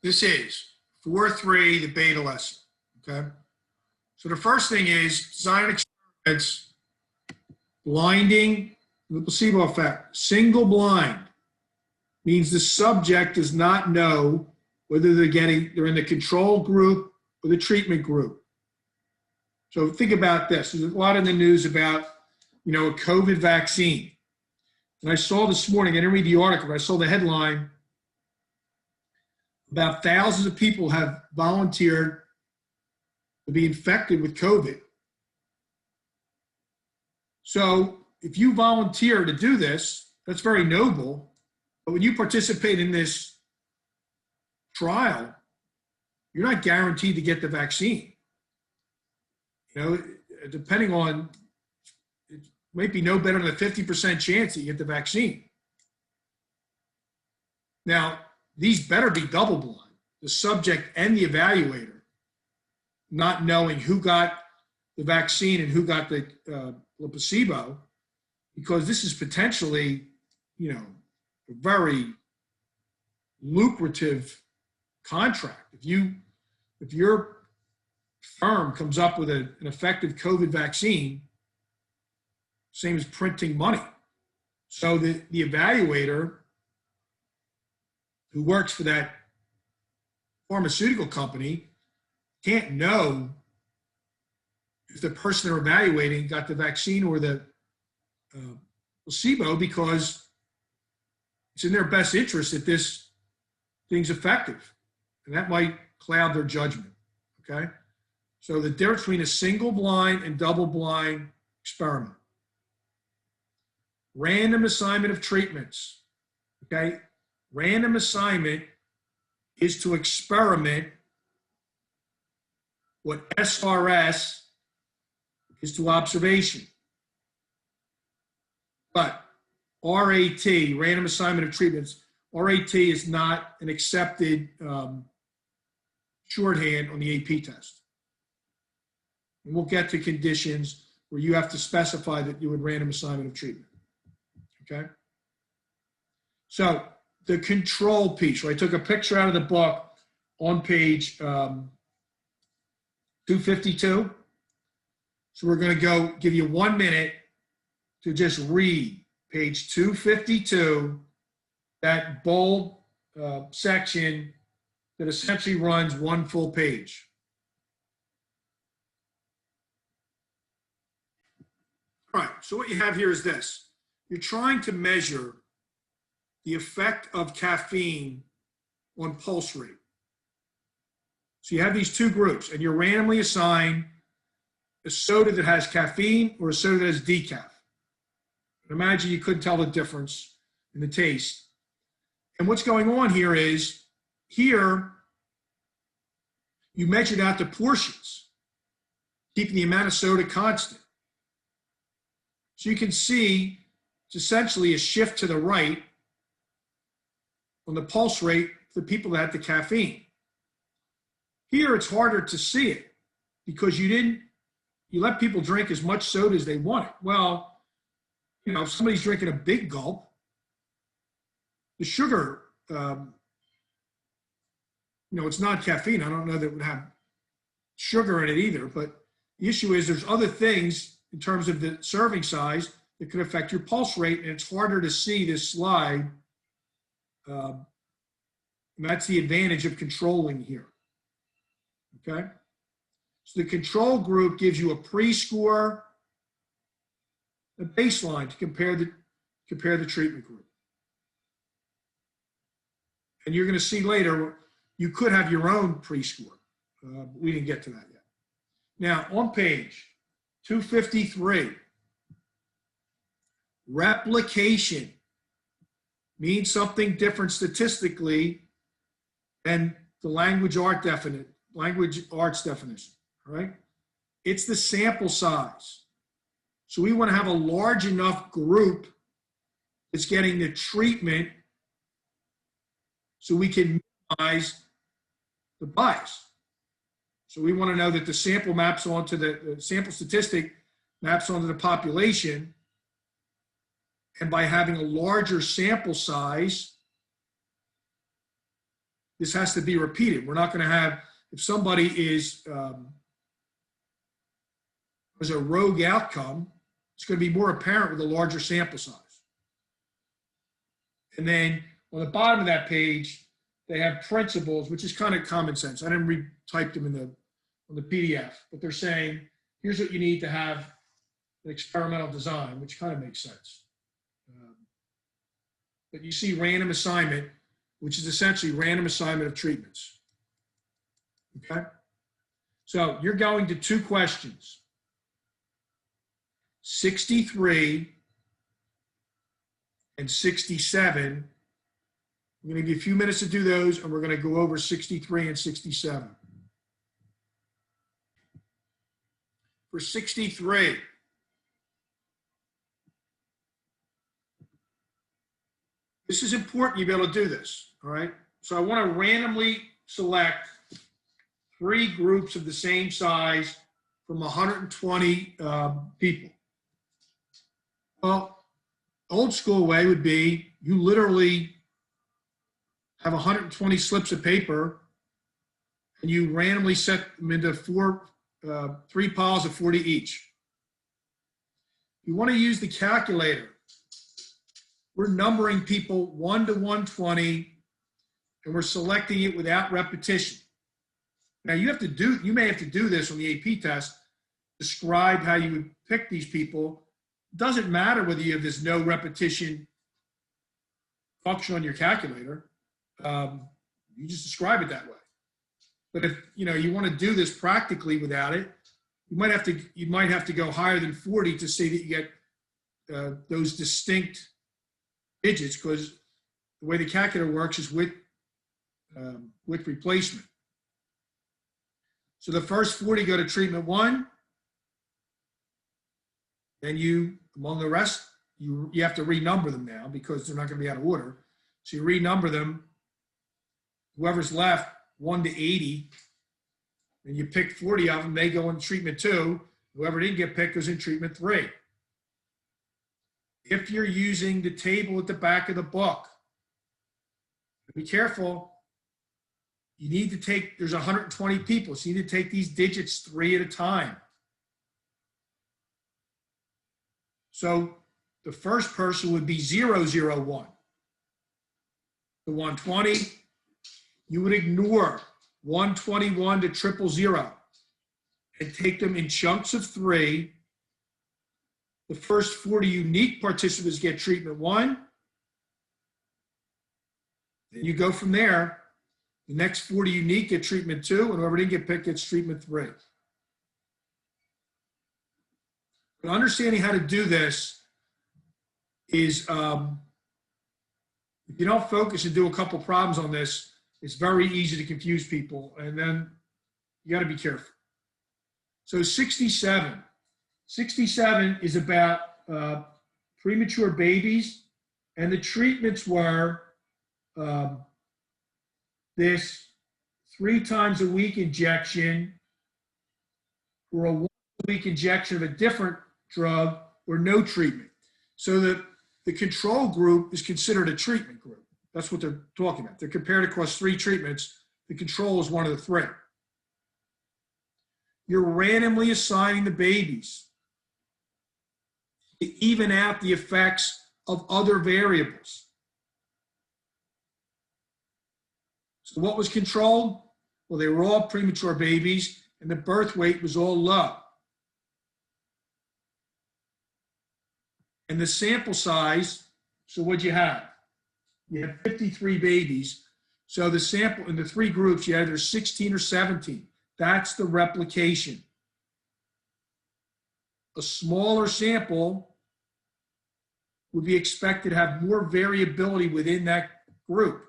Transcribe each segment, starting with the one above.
This is 4.3, the beta lesson, okay? So the first thing is design experiments, blinding, the placebo effect. Single blind means the subject does not know whether they're in the control group or the treatment group. So think about this. There's a lot in the news about, a COVID vaccine. And I saw this morning, I didn't read the article, but I saw the headline, about thousands of people have volunteered to be infected with COVID. So if you volunteer to do this, that's very noble. But when you participate in this trial, you're not guaranteed to get the vaccine. Depending on, it might be no better than a 50% chance that you get the vaccine. Now, these better be double blind, the subject and the evaluator, not knowing who got the vaccine and who got the placebo, because this is potentially, a very lucrative contract. If your firm comes up with an effective COVID vaccine, same as printing money. So the evaluator who works for that pharmaceutical company can't know if the person they're evaluating got the vaccine or the placebo, because it's in their best interest that this thing's effective. And that might cloud their judgment, okay? So the difference between a single blind and double blind experiment. Random assignment of treatments, okay? Random assignment is to experiment what SRS is to observation. But RAT, random assignment of treatments, RAT is not an accepted shorthand on the AP test. And we'll get to conditions where you have to specify that you would random assignment of treatment, okay? So the control piece, right? I took a picture out of the book on page 252. So we're going to go give you 1 minute to just read page 252, that bold section that essentially runs one full page. All right, so what you have here is this. You're trying to measure the effect of caffeine on pulse rate. So you have these two groups, and you're randomly assigned a soda that has caffeine or a soda that has decaf. And imagine you couldn't tell the difference in the taste. And what's going on here is, here you measured out the portions, keeping the amount of soda constant. So you can see it's essentially a shift to the right on the pulse rate for the people that had the caffeine. Here it's harder to see it because you let people drink as much soda as they wanted. Well, if somebody's drinking a big gulp, the sugar, it's not caffeine. I don't know that it would have sugar in it either, but the issue is there's other things in terms of the serving size that could affect your pulse rate, and it's harder to see this slide. And that's the advantage of controlling here, okay? So the control group gives you a pre-score, a baseline to compare the treatment group. And you're going to see later, you could have your own pre-score. We didn't get to that yet. Now, on page 253, replication means something different statistically than the language arts definition, all right? It's the sample size. So we want to have a large enough group that's getting the treatment so we can minimize the bias. So we want to know that the sample maps onto the sample statistic maps onto the population. And by having a larger sample size, this has to be repeated. We're not going to have, if somebody is as a rogue outcome, it's going to be more apparent with a larger sample size. And then on the bottom of that page, they have principles, which is kind of common sense. I didn't retype them on the PDF, but they're saying, here's what you need to have an experimental design, which kind of makes sense. But you see random assignment, which is essentially random assignment of treatments. Okay? So you're going to 2 questions. 63 and 67. I'm going to give you a few minutes to do those, and we're going to go over 63 and 67. For 63, this is important you be able to do this, all right? So I want to randomly select 3 groups of the same size from 120 people. Well, old school way would be you literally have 120 slips of paper and you randomly set them into 3 piles of 40 each. You want to use the calculator. We're numbering people 1 to 120 and we're selecting it without repetition. Now you may have to do this on the AP test, describe how you would pick these people. It doesn't matter whether you have this no repetition function on your calculator. You just describe it that way. But if you want to do this practically without it, you might have to go higher than 40 to say that you get those distinct digits, because the way the calculator works is with replacement. So the first 40 go to treatment 1. Then among the rest, you have to renumber them now because they're not going to be out of order. So you renumber them. Whoever's left, 1 to 80, and you pick 40 of them, they go in treatment 2. Whoever didn't get picked goes in treatment 3. If you're using the table at the back of the book, be careful. You need to take, there's 120 people, so you need to take these digits 3 at a time. So the first person would be 001. The 120, you would ignore 121 to 000 and take them in chunks of 3. The first 40 unique participants get treatment 1. Then you go from there. The next 40 unique get treatment 2, and whoever didn't get picked gets treatment 3. But understanding how to do this is, if you don't focus and do a couple problems on this, it's very easy to confuse people, and then you got to be careful. So 67. 67 is about premature babies, and the treatments were this 3 times a week injection, or a 1 week injection of a different drug, or no treatment. So the control group is considered a treatment group. That's what they're talking about. They're compared across 3 treatments. The control is one of the 3. You're randomly assigning the babies to even out the effects of other variables. So what was controlled? Well, they were all premature babies, and the birth weight was all low. And the sample size, so what'd you have? You had 53 babies. So the sample in the 3 groups, you had either 16 or 17. That's the replication. A smaller sample would be expected to have more variability within that group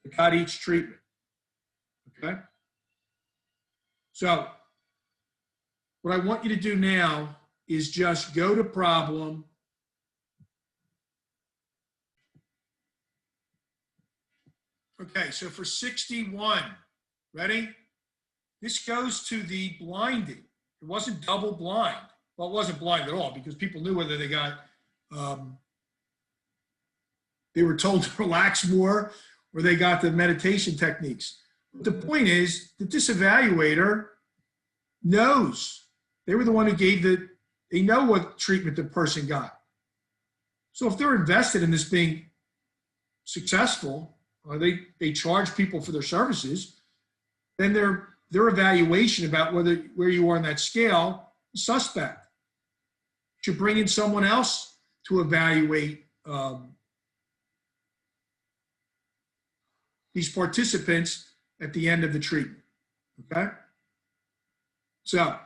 that got each treatment. Okay? So what I want you to do now is just go to problem . Okay, so for 61, ready? This goes to the blinding. It wasn't double blind. Well, it wasn't blind at all because people knew whether they got, they were told to relax more or they got the meditation techniques. But the point is that this evaluator knows. They were the one who gave they know what treatment the person got. So if they're invested in this being successful, or they charge people for their services, then their evaluation about where you are on that scale is suspect. You should bring in someone else to evaluate these participants at the end of the treatment. Okay? So